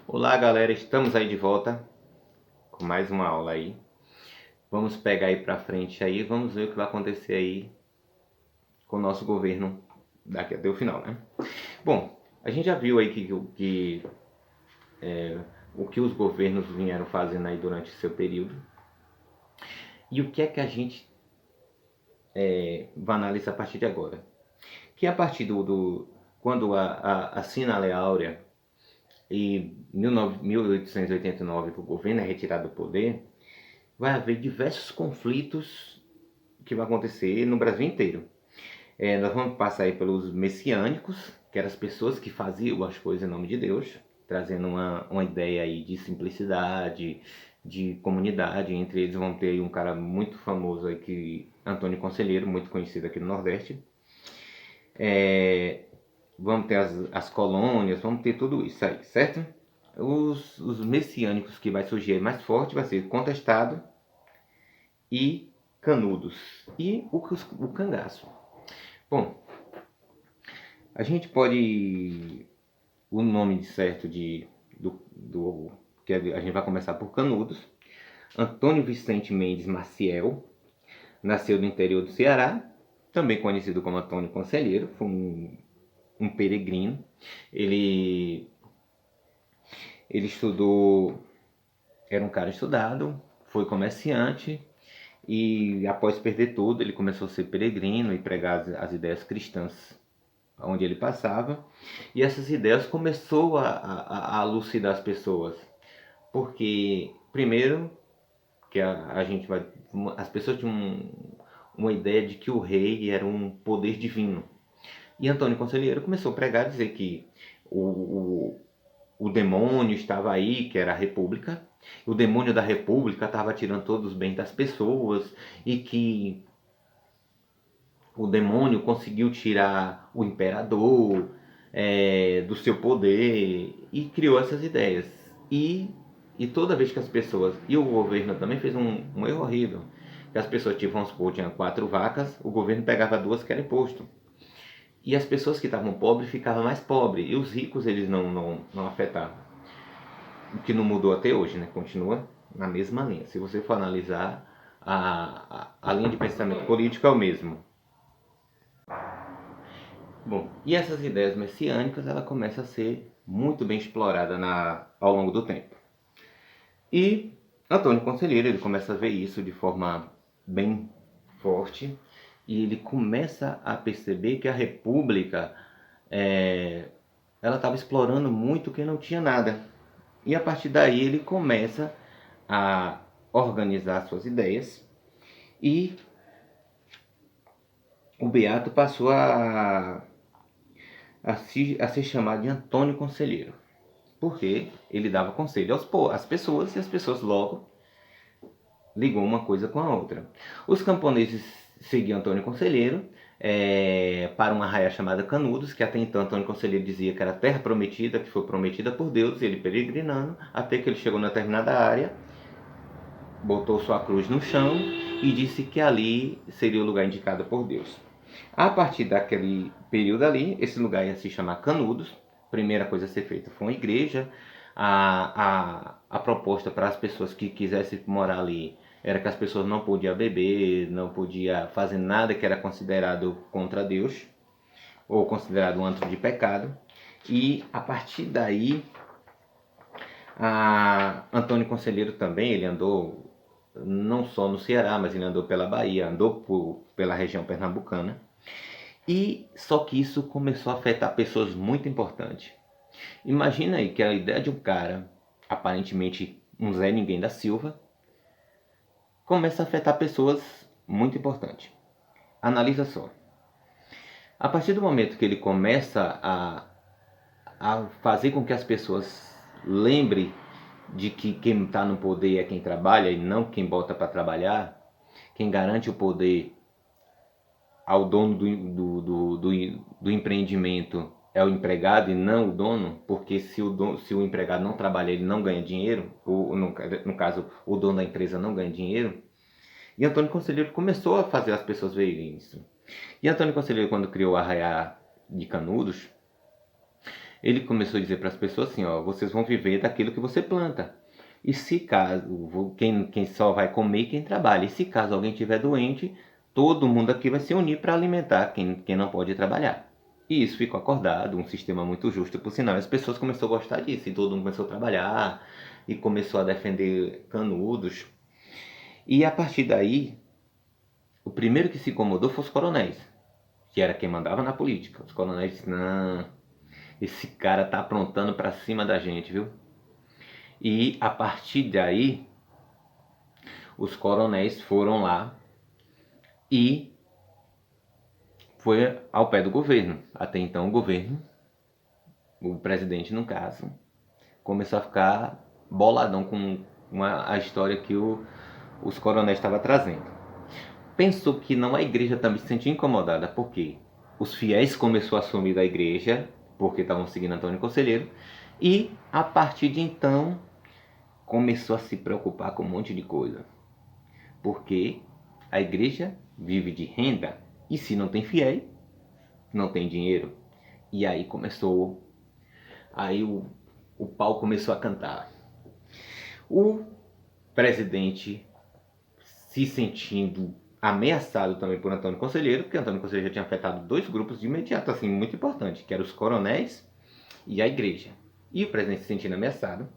Olá galera, estamos aí de volta com mais uma aula aí. Vamos pegar aí pra frente aí, vamos ver o que vai acontecer aí com o nosso governo daqui até o final, né? Bom, a gente já viu aí o que os governos vieram fazendo aí durante o seu período. E o que é que a gente vai analisar a partir de agora? Que a partir quando a Sina Lei Áurea e 1889 o governo é retirado do poder, vai haver diversos conflitos que vão acontecer no Brasil inteiro. Nós vamos passar aí pelos messiânicos, que eram as pessoas que faziam as coisas em nome de Deus, trazendo uma ideia aí de simplicidade, de comunidade. Entre eles vão ter aí um cara muito famoso aí, Antônio Conselheiro, muito conhecido aqui no Nordeste. Vamos ter as colônias, vamos ter tudo isso aí, certo? Os messiânicos que vai surgir mais forte vai ser Contestado e Canudos e o cangaço. Bom, a gente pode. O nome certo que a gente vai começar por Canudos. Antônio Vicente Mendes Maciel nasceu no interior do Ceará, também conhecido como Antônio Conselheiro, foi um peregrino. Ele estudou, era um cara estudado, foi comerciante e após perder tudo, ele começou a ser peregrino e pregar as ideias cristãs onde ele passava, e essas ideias começou a elucidar as pessoas, porque primeiro que a gente vai, as pessoas tinham uma ideia de que o rei era um poder divino, e Antônio Conselheiro começou a pregar, dizer que o demônio estava aí, que era a república, o demônio da república estava tirando todos os bens das pessoas, e que o demônio conseguiu tirar o imperador do seu poder e criou essas ideias. E toda vez que as pessoas, e o governo também fez um erro horrível, que as pessoas tinham, vamos supor, tinham 4 vacas, o governo pegava 2 que era imposto. E as pessoas que estavam pobres ficavam mais pobres, e os ricos eles não afetavam. O que não mudou até hoje, né? Continua na mesma linha. Se você for analisar, a linha de pensamento político é o mesmo. Bom, e essas ideias messiânicas ela começa a ser muito bem explorada ao longo do tempo. E Antônio Conselheiro ele começa a ver isso de forma bem forte e ele começa a perceber que a República ela estava explorando muito quem não tinha nada. E a partir daí ele começa a organizar suas ideias e o Beato passou a ser chamado de Antônio Conselheiro, porque ele dava conselho às pessoas e as pessoas logo ligou uma coisa com a outra. Os camponeses seguiam Antônio Conselheiro para uma raia chamada Canudos, que até então Antônio Conselheiro dizia que era a terra prometida, que foi prometida por Deus, ele peregrinando, até que ele chegou na determinada área, botou sua cruz no chão e disse que ali seria o lugar indicado por Deus. A partir daquele período ali, esse lugar ia se chamar Canudos. Primeira coisa a ser feita foi uma igreja. A proposta para as pessoas que quisessem morar ali era que as pessoas não podiam beber, não podiam fazer nada que era considerado contra Deus, ou considerado um antro de pecado. E a partir daí, Antônio Conselheiro também, ele andou não só no Ceará, mas ele andou pela Bahia, andou pela região pernambucana. E só que isso começou a afetar pessoas muito importantes. Imagina aí que a ideia de um cara, aparentemente um Zé Ninguém da Silva, começa a afetar pessoas muito importantes. Analisa só. A partir do momento que ele começa a fazer com que as pessoas lembrem de que quem está no poder é quem trabalha e não quem bota para trabalhar, quem garante o poder ao dono do empreendimento é o empregado e não o dono, porque se o empregado não trabalha, ele não ganha dinheiro, ou no caso, o dono da empresa não ganha dinheiro. E Antônio Conselheiro começou a fazer as pessoas verem isso. E Antônio Conselheiro, quando criou a Arraiá de Canudos, Ele começou a dizer para as pessoas assim, ó, vocês vão viver daquilo que você planta. E se caso, quem só vai comer quem trabalha. E se caso alguém estiver doente, todo mundo aqui vai se unir para alimentar quem não pode trabalhar. E isso ficou acordado, um sistema muito justo, por sinal. As pessoas começaram a gostar disso, e todo mundo começou a trabalhar, e começou a defender Canudos. E a partir daí, o primeiro que se incomodou foi os coronéis, que era quem mandava na política. Os coronéis disseram, não, esse cara tá aprontando para cima da gente, viu? E a partir daí, os coronéis foram lá e foi ao pé do governo. Até então o governo, o presidente no caso, começou a ficar boladão com a história que os coronéis estavam trazendo. Pensou que não, a igreja também se sentia incomodada, porque os fiéis começaram a assumir da igreja, porque estavam seguindo Antônio Conselheiro, e a partir de então começou a se preocupar com um monte de coisa. Porque a igreja vive de renda, e se não tem fiéis, não tem dinheiro. E aí o pau começou a cantar. O presidente se sentindo ameaçado também por Antônio Conselheiro, porque Antônio Conselheiro já tinha afetado dois grupos de imediato, assim, muito importante, que eram os coronéis e a igreja. E o presidente se sentindo ameaçado,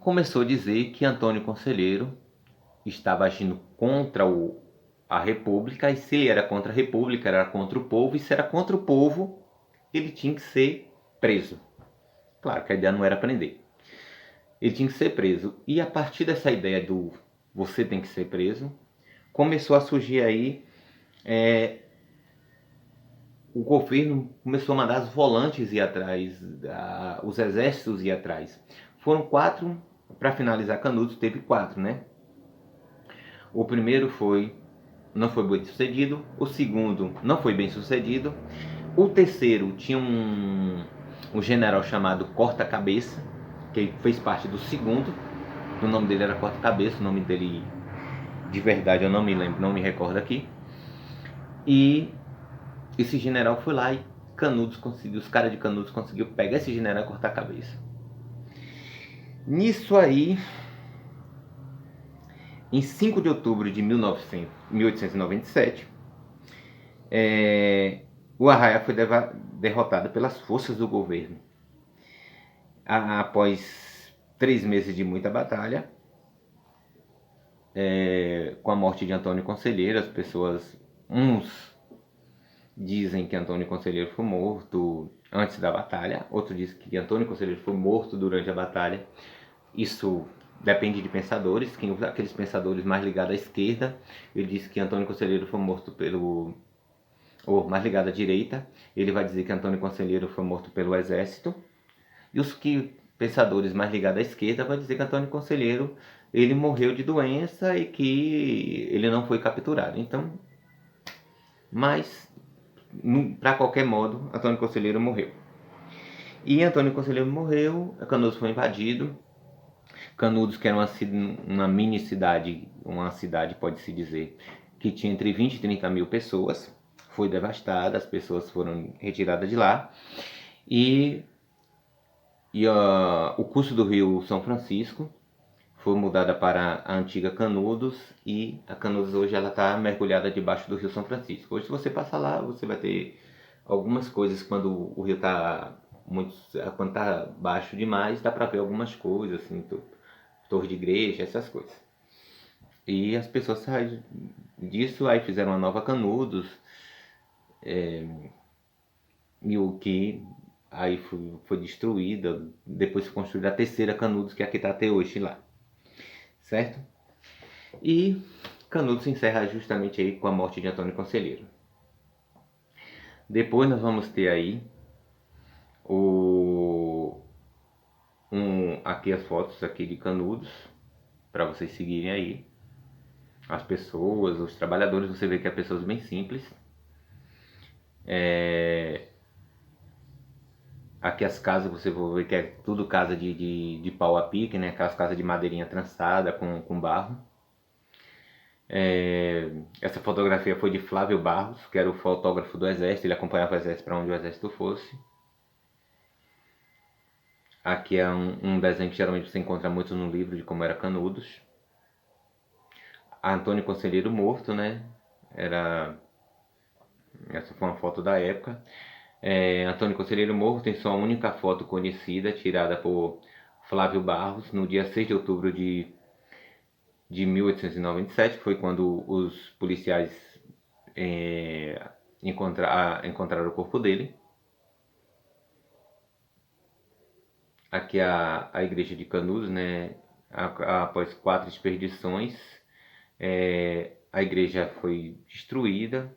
começou a dizer que Antônio Conselheiro estava agindo contra a República, e se ele era contra a República, era contra o povo, e se era contra o povo, ele tinha que ser preso. Claro que a ideia não era prender. Ele tinha que ser preso. E a partir dessa ideia do você tem que ser preso, começou a surgir aí, o governo começou a mandar os volantes ir atrás, os exércitos ir atrás. Foram 4, para finalizar Canudos, teve 4, né? O primeiro não foi bem sucedido, o segundo não foi bem sucedido, o terceiro tinha um general chamado Corta-Cabeça, que fez parte do segundo, o nome dele era Corta-Cabeça, o nome dele de verdade eu não me lembro, não me recordo aqui. E esse general foi lá e Canudos conseguiu, os caras de Canudos conseguiu pegar esse general e cortar a cabeça. Nisso aí, em 5 de outubro de 1897, o Arraia foi derrotado pelas forças do governo. Após 3 meses de muita batalha, com a morte de Antônio Conselheiro, as pessoas, uns dizem que Antônio Conselheiro foi morto antes da batalha, outros dizem que Antônio Conselheiro foi morto durante a batalha. Isso depende de pensadores, aqueles pensadores mais ligados à esquerda, ele diz que Antônio Conselheiro foi morto ou mais ligado à direita, ele vai dizer que Antônio Conselheiro foi morto pelo exército, e os pensadores mais ligados à esquerda vai dizer que Antônio Conselheiro ele morreu de doença e que ele não foi capturado. Então, mas para qualquer modo, Antônio Conselheiro morreu. E Antônio Conselheiro morreu, Canudos foi invadido. Canudos, que era uma mini cidade, uma cidade, pode-se dizer, que tinha entre 20 e 30 mil pessoas, foi devastada, as pessoas foram retiradas de lá. E o curso do rio São Francisco foi mudada para a antiga Canudos, e a Canudos hoje ela está mergulhada debaixo do rio São Francisco. Hoje, se você passar lá, você vai ter algumas coisas quando o rio está quando está baixo demais, dá para ver algumas coisas, assim, torre de igreja, essas coisas. E as pessoas saíram disso, aí fizeram uma nova Canudos, e o que aí foi destruída, depois foi construída a terceira Canudos, que é a que está até hoje lá, certo? E Canudos se encerra justamente aí com a morte de Antônio Conselheiro. Depois nós vamos ter aí aqui as fotos aqui de Canudos, para vocês seguirem aí. As pessoas, os trabalhadores, você vê que é pessoas bem simples. Aqui as casas, você vai ver que é tudo casa de pau a pique, né? Aquelas casas de madeirinha trançada com barro. Essa fotografia foi de Flávio Barros, que era o fotógrafo do exército, ele acompanhava o exército para onde o exército fosse. Aqui é um desenho que geralmente você encontra muito no livro de como era Canudos. Antônio Conselheiro morto, né? Essa foi uma foto da época. Antônio Conselheiro morto tem sua única foto conhecida, tirada por Flávio Barros, no dia 6 de outubro de 1897, foi quando os policiais encontraram o corpo dele. Aqui a igreja de Canudos, né? Após 4 expedições, a igreja foi destruída.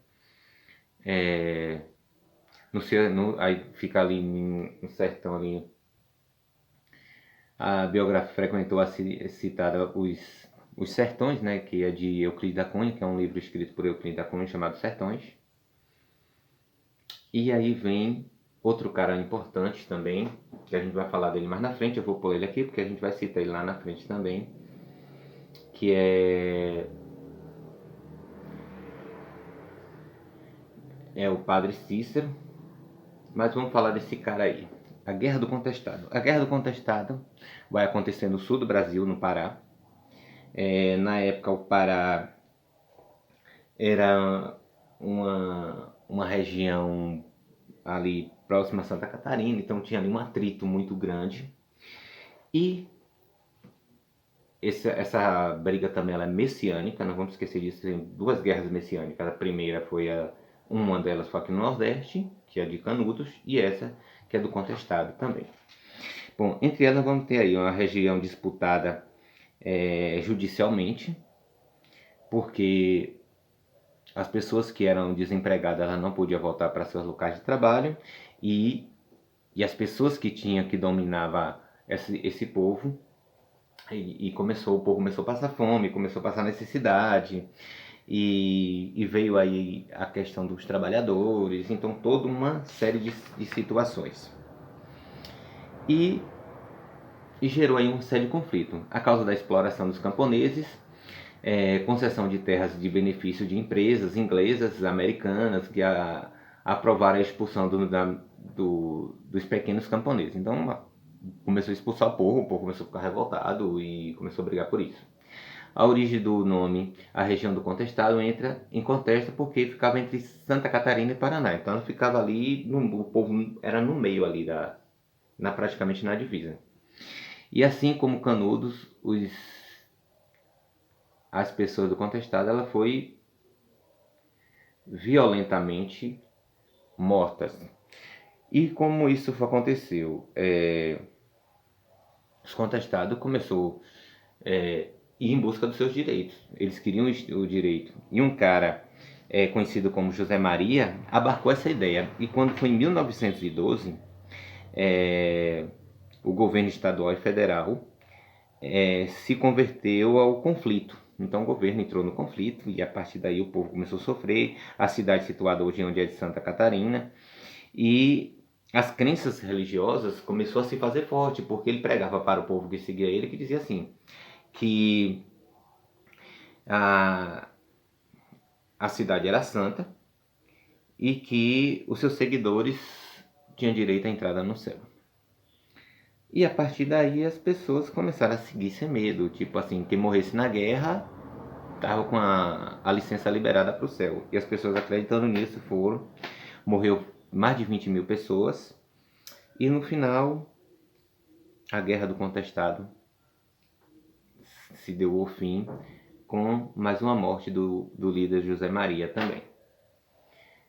Aí fica ali no sertão ali. A biografia frequentou a citada os Sertões, né? Que é de Euclides da Cunha, que é um livro escrito por Euclides da Cunha chamado Sertões. E aí vem outro cara importante também, que a gente vai falar dele mais na frente. Eu vou pôr ele aqui porque a gente vai citar ele lá na frente também, que é o Padre Cícero. Mas vamos falar desse cara aí. A Guerra do Contestado. A Guerra do Contestado vai acontecer no sul do Brasil, no Pará. Na época o Pará era uma região ali próxima a Santa Catarina, então tinha ali um atrito muito grande. E essa briga também ela é messiânica, não vamos esquecer disso, tem duas guerras messiânicas. A primeira foi uma delas foi aqui no Nordeste, que é de Canudos, e essa que é do Contestado também. Bom, entre elas vamos ter aí uma região disputada judicialmente, porque as pessoas que eram desempregadas elas não podiam voltar para seus locais de trabalho e as pessoas que tinham que dominava esse povo o povo começou a passar fome, começou a passar necessidade e veio aí a questão dos trabalhadores, então toda uma série de situações e gerou aí um sério conflito a causa da exploração dos camponeses, concessão de terras de benefício de empresas inglesas, americanas que aprovaram a expulsão dos pequenos camponeses. Então começou a expulsar o povo começou a ficar revoltado e começou a brigar por isso. A origem do nome, a região do Contestado, entra em contexto porque ficava entre Santa Catarina e Paraná. Então ela ficava ali, o povo era no meio ali, praticamente na divisa. E assim como Canudos, as pessoas do Contestado, ela foi violentamente mortas. E como isso aconteceu? Os Contestados começou a ir em busca dos seus direitos. Eles queriam o direito. E um cara conhecido como José Maria abarcou essa ideia. E quando foi em 1912, o governo estadual e federal se converteu ao conflito. Então o governo entrou no conflito e a partir daí o povo começou a sofrer. A cidade situada hoje onde é de Santa Catarina. E as crenças religiosas começou a se fazer forte, porque ele pregava para o povo que seguia ele, que dizia assim, que a cidade era santa e que os seus seguidores tinham direito à entrada no céu. E a partir daí as pessoas começaram a seguir sem medo, tipo assim, quem morresse na guerra estava com a licença liberada para o céu. E as pessoas acreditando nisso morreu mais de 20 mil pessoas. E no final, a Guerra do Contestado se deu ao fim com mais uma morte do líder José Maria também.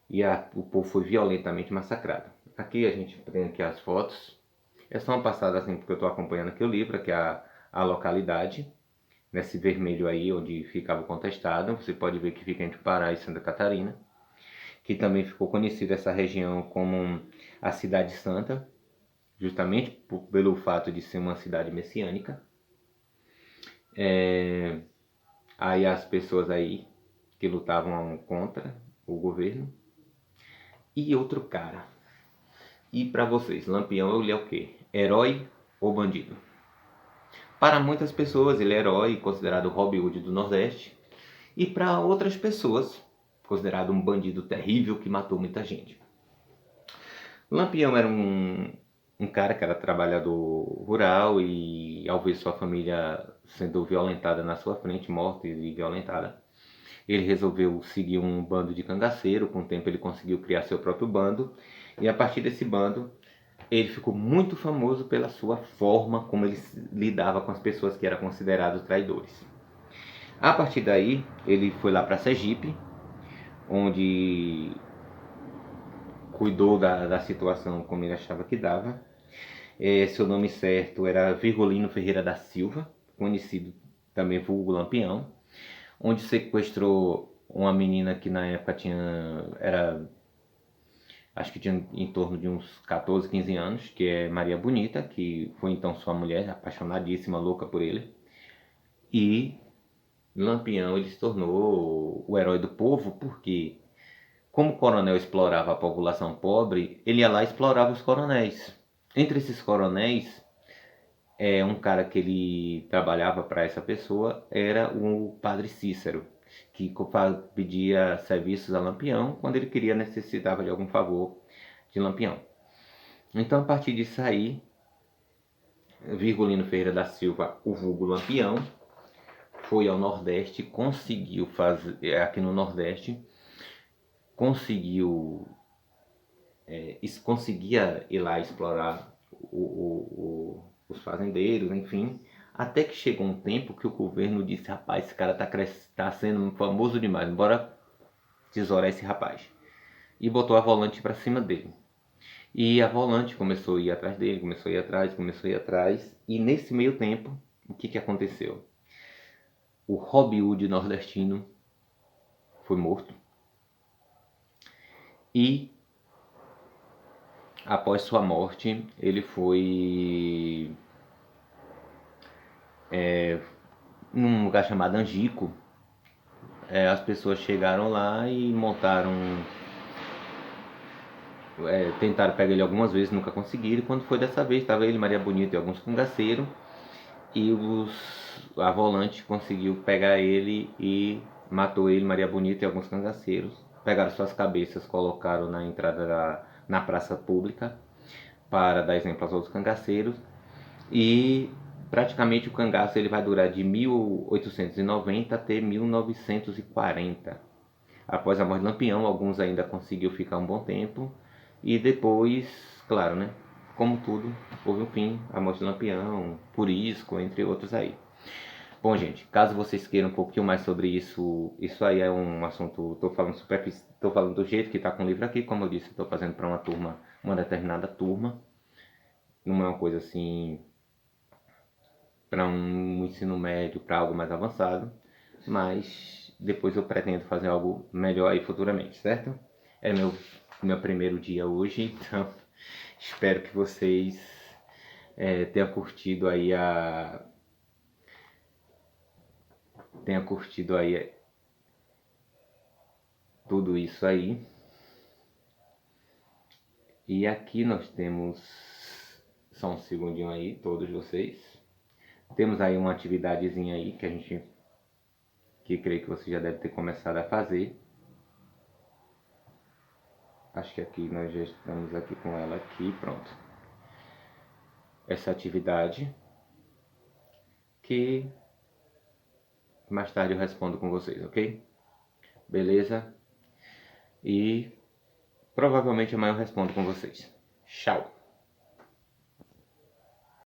E o povo foi violentamente massacrado. Aqui a gente tem aqui as fotos. É só uma passada assim porque eu estou acompanhando aqui o livro, aqui é a localidade. Nesse vermelho aí onde ficava o Contestado. Você pode ver que fica entre Pará e Santa Catarina. Que também ficou conhecida essa região como a Cidade Santa, justamente pelo fato de ser uma cidade messiânica. Aí as pessoas aí que lutavam contra o governo. E outro cara. E para vocês, Lampião ele é o quê? Herói ou bandido? Para muitas pessoas ele é herói, considerado Robin Hood do Nordeste. E para outras pessoas, considerado um bandido terrível que matou muita gente. Lampião era um um cara que era trabalhador rural e ao ver sua família sendo violentada na sua frente, morta e violentada, ele resolveu seguir um bando de cangaceiro. Com o tempo ele conseguiu criar seu próprio bando e a partir desse bando ele ficou muito famoso pela sua forma como ele lidava com as pessoas que eram considerados traidores. A partir daí ele foi lá para Sergipe, onde cuidou da situação como ele achava que dava. Seu nome certo era Virgulino Ferreira da Silva, conhecido também vulgo Lampião, onde sequestrou uma menina que na época acho que tinha em torno de uns 14, 15 anos, que é Maria Bonita, que foi então sua mulher, apaixonadíssima, louca por ele. E Lampião ele se tornou o herói do povo porque, como o coronel explorava a população pobre, ele ia lá e explorava os coronéis. Entre esses coronéis, um cara que ele trabalhava para essa pessoa era o padre Cícero, que pedia serviços a Lampião quando ele necessitava de algum favor de Lampião. Então, a partir disso aí, Virgulino Ferreira da Silva, o vulgo Lampião, foi ao Nordeste, conseguiu fazer, aqui no Nordeste, conseguia ir lá explorar os fazendeiros, enfim, até que chegou um tempo que o governo disse: rapaz, esse cara tá sendo famoso demais, bora tesourar esse rapaz. E botou a Volante para cima dele. E a Volante começou a ir atrás dele, começou a ir atrás. E nesse meio tempo, o que aconteceu? O Robin Hood nordestino foi morto. E após sua morte, ele foi num lugar chamado Angico. As pessoas chegaram lá e montaram, tentaram pegar ele algumas vezes, nunca conseguiram. Quando foi dessa vez, estava ele, Maria Bonita e alguns cangaceiros, e a Volante conseguiu pegar ele e matou ele, Maria Bonita e alguns cangaceiros. Pegaram suas cabeças, colocaram na entrada na praça pública para dar exemplo aos outros cangaceiros. E praticamente o cangaço ele vai durar de 1890 até 1940. Após a morte de Lampião, alguns ainda conseguiu ficar um bom tempo. E depois, claro, né? Como tudo, houve um fim, a morte de Lampião, Purisco, entre outros aí. Bom, gente, caso vocês queiram um pouquinho mais sobre isso, isso aí é um assunto, tô falando do jeito que tá com o livro aqui, como eu disse, estou fazendo para uma turma, uma determinada turma. Não é uma coisa assim para um ensino médio, para algo mais avançado, mas depois eu pretendo fazer algo melhor aí futuramente, certo? É meu primeiro dia hoje, então espero que vocês tenham curtido aí tudo isso aí. E aqui nós temos, só um segundinho aí, todos vocês. Temos aí uma atividadezinha aí que creio que você já deve ter começado a fazer. Acho que aqui nós já estamos aqui com ela aqui, pronto. Essa atividade que mais tarde eu respondo com vocês, ok? Beleza? E provavelmente amanhã eu respondo com vocês. Tchau!